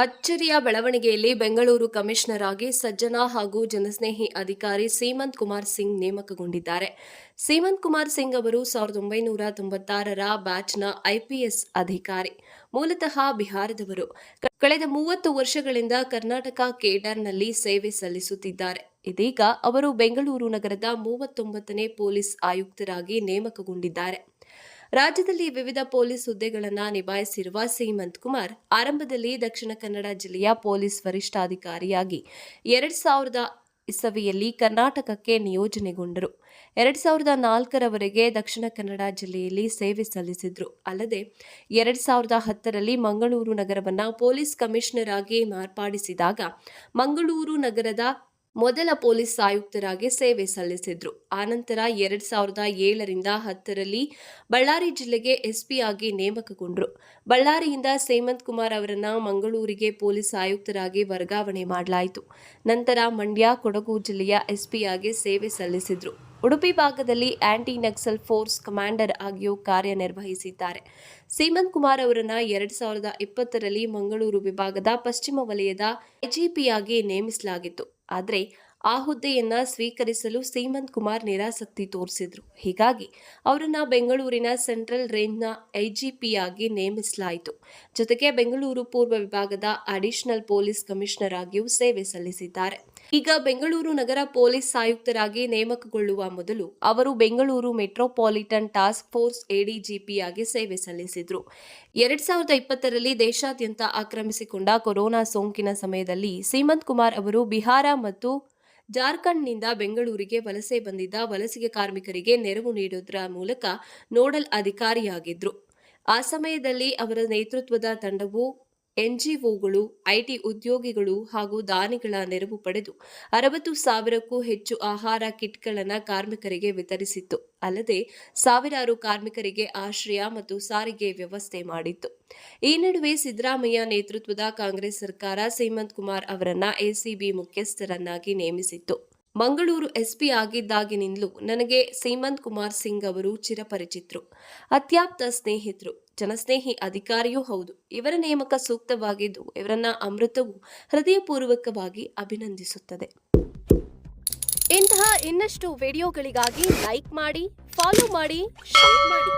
ಅಚ್ಚರಿಯ ಬೆಳವಣಿಗೆಯಲ್ಲಿ ಬೆಂಗಳೂರು ಕಮಿಷನರ್ ಆಗಿ ಸಜ್ಜನಾ ಹಾಗೂ ಜನಸ್ನೇಹಿ ಅಧಿಕಾರಿ ಸೀಮಂತ್ ಕುಮಾರ್ ಸಿಂಗ್ ನೇಮಕಗೊಂಡಿದ್ದಾರೆ. ಸೀಮಂತ್ ಕುಮಾರ್ ಸಿಂಗ್ ಅವರು 1996ರ ಬ್ಯಾಚ್ನ ಐಪಿಎಸ್ ಅಧಿಕಾರಿ. ಮೂಲತಃ ಬಿಹಾರದವರು. ಕಳೆದ 30 ವರ್ಷಗಳಿಂದ ಕರ್ನಾಟಕ ಕೇಡರ್ನಲ್ಲಿ ಸೇವೆ ಸಲ್ಲಿಸುತ್ತಿದ್ದಾರೆ. ಇದೀಗ ಅವರು ಬೆಂಗಳೂರು ನಗರದ 39ನೇ ಪೊಲೀಸ್ ಆಯುಕ್ತರಾಗಿ ನೇಮಕಗೊಂಡಿದ್ದಾರೆ. ರಾಜ್ಯದಲ್ಲಿ ವಿವಿಧ ಪೊಲೀಸ್ ಹುದ್ದೆಗಳನ್ನು ನಿಭಾಯಿಸಿರುವ ಸೀಮಂತ್ ಕುಮಾರ್ ಆರಂಭದಲ್ಲಿ ದಕ್ಷಿಣ ಕನ್ನಡ ಜಿಲ್ಲೆಯ ಪೊಲೀಸ್ ವರಿಷ್ಠಾಧಿಕಾರಿಯಾಗಿ 2000 ಇಸವಿಯಲ್ಲಿ ಕರ್ನಾಟಕಕ್ಕೆ ನಿಯೋಜನೆಗೊಂಡರು. 2004ರವರೆಗೆ ದಕ್ಷಿಣ ಕನ್ನಡ ಜಿಲ್ಲೆಯಲ್ಲಿ ಸೇವೆ ಸಲ್ಲಿಸಿದ್ರು. ಅಲ್ಲದೆ 2010ರಲ್ಲಿ ಮಂಗಳೂರು ನಗರವನ್ನು ಪೊಲೀಸ್ ಕಮಿಷನರ್ ಆಗಿ ಮಾರ್ಪಡಿಸಿದಾಗ ಮಂಗಳೂರು ನಗರದ ಮೊದಲ ಪೊಲೀಸ್ ಆಯುಕ್ತರಾಗಿ ಸೇವೆ ಸಲ್ಲಿಸಿದ್ರು. ಆನಂತರ 2007ರಿಂದ 10ರಲ್ಲಿ ಬಳ್ಳಾರಿ ಜಿಲ್ಲೆಗೆ ಎಸ್ಪಿ ಆಗಿ ನೇಮಕಗೊಂಡರು. ಬಳ್ಳಾರಿಯಿಂದ ಸೀಮಂತ್ ಕುಮಾರ್ ಅವರನ್ನ ಮಂಗಳೂರಿಗೆ ಪೊಲೀಸ್ ಆಯುಕ್ತರಾಗಿ ವರ್ಗಾವಣೆ ಮಾಡಲಾಯಿತು. ನಂತರ ಮಂಡ್ಯ, ಕೊಡಗು ಜಿಲ್ಲೆಯ ಎಸ್ಪಿ ಆಗಿ ಸೇವೆ ಸಲ್ಲಿಸಿದ್ರು. ಉಡುಪಿ ಭಾಗದಲ್ಲಿ ಆಂಟಿ ನಕ್ಸಲ್ ಫೋರ್ಸ್ ಕಮಾಂಡರ್ ಆಗಿಯೂ ಕಾರ್ಯನಿರ್ವಹಿಸಿದ್ದಾರೆ. ಸೀಮಂತ್ ಕುಮಾರ್ ಅವರನ್ನ 2020ರಲ್ಲಿ ಮಂಗಳೂರು ವಿಭಾಗದ ಪಶ್ಚಿಮ ವಲಯದ ಐಜಿಪಿಯಾಗಿ ನೇಮಿಸಲಾಗಿತ್ತು. ಆದರೆ ಆ ಹುದ್ದೆಯನ್ನ ಸ್ವೀಕರಿಸಲು ಸೀಮಂತ್ ಕುಮಾರ್ ನಿರಾಸಕ್ತಿ ತೋರಿಸಿದ್ರು. ಹೀಗಾಗಿ ಅವರನ್ನ ಬೆಂಗಳೂರಿನ ಸೆಂಟ್ರಲ್ ರೇಂಜ್ನ ಐಜಿಪಿಯಾಗಿ ನೇಮಿಸಲಾಯಿತು. ಜೊತೆಗೆ ಬೆಂಗಳೂರು ಪೂರ್ವ ವಿಭಾಗದ ಅಡಿಷನಲ್ ಪೊಲೀಸ್ ಕಮಿಷನರ್ ಆಗಿಯೂ ಸೇವೆ ಸಲ್ಲಿಸಿದ್ದಾರೆ. ಈಗ ಬೆಂಗಳೂರು ನಗರ ಪೊಲೀಸ್ ಆಯುಕ್ತರಾಗಿ ನೇಮಕಗೊಳ್ಳುವ ಮೊದಲು ಅವರು ಬೆಂಗಳೂರು ಮೆಟ್ರೋಪಾಲಿಟನ್ ಟಾಸ್ಕ್ ಫೋರ್ಸ್ ಎಡಿಜಿಪಿಯಾಗಿ ಸೇವೆ ಸಲ್ಲಿಸಿದ್ರು. 2020ರಲ್ಲಿ ದೇಶಾದ್ಯಂತ ಆಕ್ರಮಿಸಿಕೊಂಡ ಕೊರೋನಾ ಸೋಂಕಿನ ಸಮಯದಲ್ಲಿ ಸೀಮಂತ್ ಕುಮಾರ್ ಅವರು ಬಿಹಾರ ಮತ್ತು ಜಾರ್ಖಂಡ್ನಿಂದ ಬೆಂಗಳೂರಿಗೆ ವಲಸೆ ಬಂದಿದ್ದ ವಲಸಿಗ ಕಾರ್ಮಿಕರಿಗೆ ನೆರವು ನೀಡುವುದರ ಮೂಲಕ ನೋಡಲ್ ಅಧಿಕಾರಿಯಾಗಿದ್ರು. ಆ ಸಮಯದಲ್ಲಿ ಅವರ ನೇತೃತ್ವದ ತಂಡವು ಎನ್ಜಿಒಗಳು, ಐಟಿ ಉದ್ಯೋಗಿಗಳು ಹಾಗೂ ದಾನಿಗಳ ನೆರವು ಪಡೆದು 60,000ಕ್ಕೂ ಹೆಚ್ಚು ಆಹಾರ ಕಿಟ್ಗಳನ್ನು ಕಾರ್ಮಿಕರಿಗೆ ವಿತರಿಸಿತ್ತು. ಅಲ್ಲದೆ ಸಾವಿರಾರು ಕಾರ್ಮಿಕರಿಗೆ ಆಶ್ರಯ ಮತ್ತು ಸಾರಿಗೆ ವ್ಯವಸ್ಥೆ ಮಾಡಿತ್ತು. ಈ ನಡುವೆ ಸಿದ್ದರಾಮಯ್ಯ ನೇತೃತ್ವದ ಕಾಂಗ್ರೆಸ್ ಸರ್ಕಾರ ಸೀಮಂತ್ ಕುಮಾರ್ ಅವರನ್ನ ಎಸಿಬಿ ಮುಖ್ಯಸ್ಥರನ್ನಾಗಿ ನೇಮಿಸಿತ್ತು. ಮಂಗಳೂರು ಎಸ್ಪಿ ಆಗಿದ್ದಾಗಿನಿಂದಲೂ ನನಗೆ ಸೀಮಂತ್ ಕುಮಾರ್ ಸಿಂಗ್ ಅವರು ಚಿರಪರಿಚಿತರು, ಅತ್ಯಾಪ್ತ ಸ್ನೇಹಿತರು, ಜನಸ್ನೇಹಿ ಅಧಿಕಾರಿಯೂ ಹೌದು. ಇವರ ನೇಮಕ ಸೂಕ್ತವಾಗಿದ್ದು ಇವರನ್ನ ಅಮೃತವು ಹೃದಯಪೂರ್ವಕವಾಗಿ ಅಭಿನಂದಿಸುತ್ತದೆ. ಇಂತಹ ಇನ್ನಷ್ಟು ವಿಡಿಯೋಗಳಿಗಾಗಿ ಲೈಕ್ ಮಾಡಿ, ಫಾಲೋ ಮಾಡಿ, ಶೇರ್ ಮಾಡಿ.